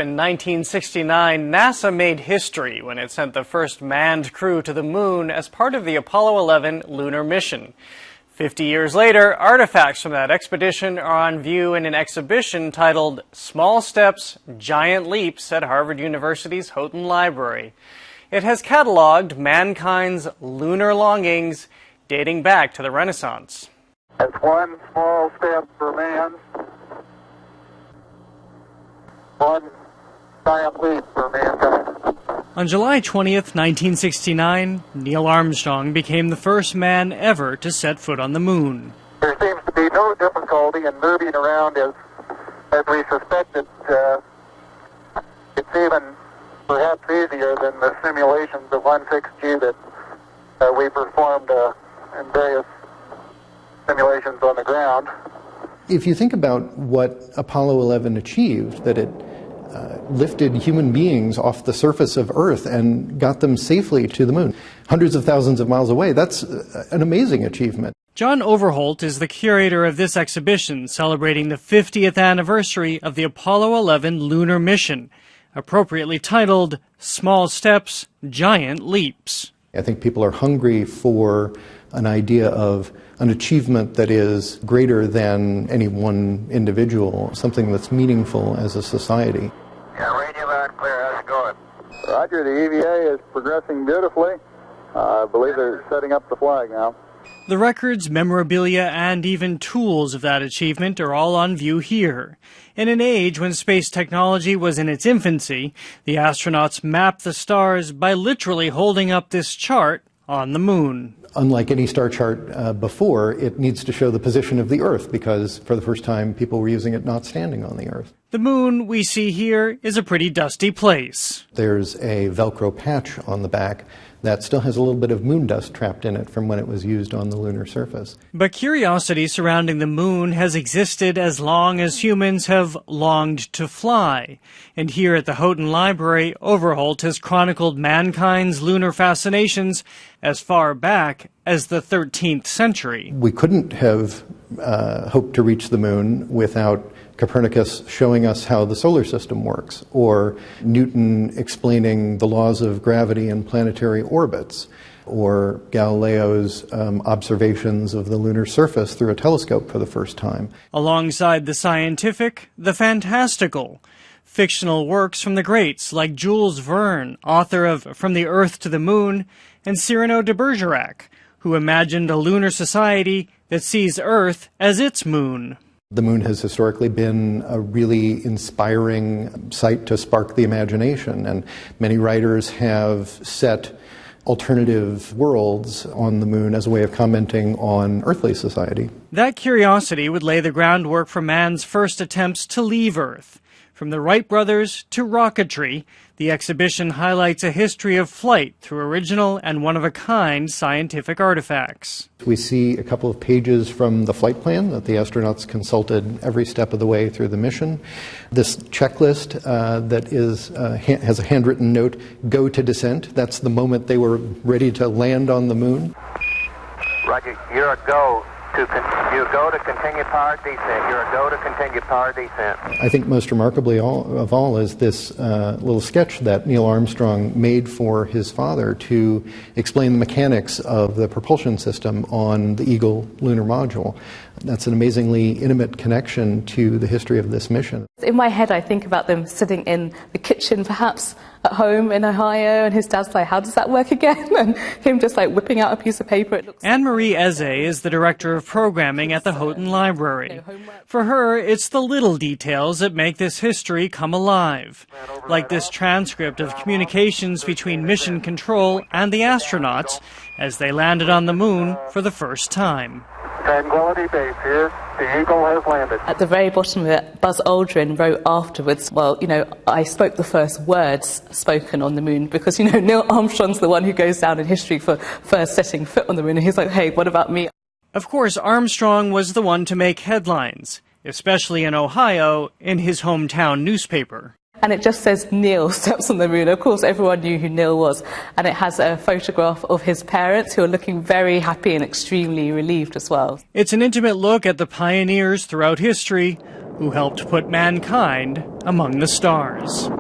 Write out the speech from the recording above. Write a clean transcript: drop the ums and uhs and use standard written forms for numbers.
in 1969, NASA made history when it sent the first manned crew to the moon as part of the Apollo 11 lunar mission. 50 years later, artifacts from that expedition are on view in an exhibition titled Small Steps, Giant Leaps at Harvard University's Houghton Library. It has cataloged mankind's lunar longings dating back to the Renaissance. It's one small step for man, one giant leap for mankind. On July 20th, 1969, Neil Armstrong became the first man ever to set foot on the moon. There seems to be no difficulty in moving around as we suspected. It's even perhaps easier than the simulations of 1/6G that we performed in various simulations on the ground. If you think about what Apollo 11 achieved, that it lifted human beings off the surface of Earth and got them safely to the moon, hundreds of thousands of miles away, that's an amazing achievement. John Overholt is the curator of this exhibition celebrating the 50th anniversary of the Apollo 11 lunar mission, appropriately titled Small Steps, Giant Leaps. I think people are hungry for an idea of an achievement that is greater than any one individual, something that's meaningful as a society. Yeah, radio loud and clear. How's it going? Roger, the EVA is progressing beautifully. I believe they're setting up the flag now. The records, memorabilia, and even tools of that achievement are all on view here. In an age when space technology was in its infancy, the astronauts mapped the stars by literally holding up this chart on the moon. Unlike any star chart before, it needs to show the position of the Earth because for the first time people were using it not standing on the Earth. The moon we see here is a pretty dusty place. There's a Velcro patch on the back that still has a little bit of moon dust trapped in it from when it was used on the lunar surface. But curiosity surrounding the moon has existed as long as humans have longed to fly. And here at the Houghton Library, Overholt has chronicled mankind's lunar fascinations as far back as the 13th century. We couldn't have hoped to reach the moon without Copernicus showing us how the solar system works, or Newton explaining the laws of gravity and planetary orbits, or Galileo's observations of the lunar surface through a telescope for the first time. Alongside the scientific, the fantastical. Fictional works from the greats like Jules Verne, author of From the Earth to the Moon, and Cyrano de Bergerac, who imagined a lunar society that sees Earth as its moon. The moon has historically been a really inspiring site to spark the imagination, and many writers have set alternative worlds on the moon as a way of commenting on earthly society. That curiosity would lay the groundwork for man's first attempts to leave Earth. From the Wright brothers to rocketry, the exhibition highlights a history of flight through original and one-of-a-kind scientific artifacts. We see a couple of pages from the flight plan that the astronauts consulted every step of the way through the mission. This checklist that has a handwritten note, "Go to descent." That's the moment they were ready to land on the moon. Roger, you're a go. You go to continue power descent. You're a go to continue power descent. I think most remarkably of all is this little sketch that Neil Armstrong made for his father to explain the mechanics of the propulsion system on the Eagle lunar module. That's an amazingly intimate connection to the history of this mission. In my head, I think about them sitting in the kitchen, perhaps at home in Ohio, and his dad's like, "How does that work again?" And him just like whipping out a piece of paper. Anne-Marie Eze is the director of programming at the Houghton Library. For her, it's the little details that make this history come alive, like this transcript of communications between mission control and the astronauts as they landed on the moon for the first time. Tranquility Base here. The Eagle has landed. At the very bottom of it, Buzz Aldrin wrote afterwards, well, I spoke the first words spoken on the moon because, Neil Armstrong's the one who goes down in history for first setting foot on the moon. And he's like, hey, what about me? Of course, Armstrong was the one to make headlines, especially in Ohio, in his hometown newspaper. And it just says Neil steps on the moon. Of course, everyone knew who Neil was. And it has a photograph of his parents who are looking very happy and extremely relieved as well. It's an intimate look at the pioneers throughout history who helped put mankind among the stars.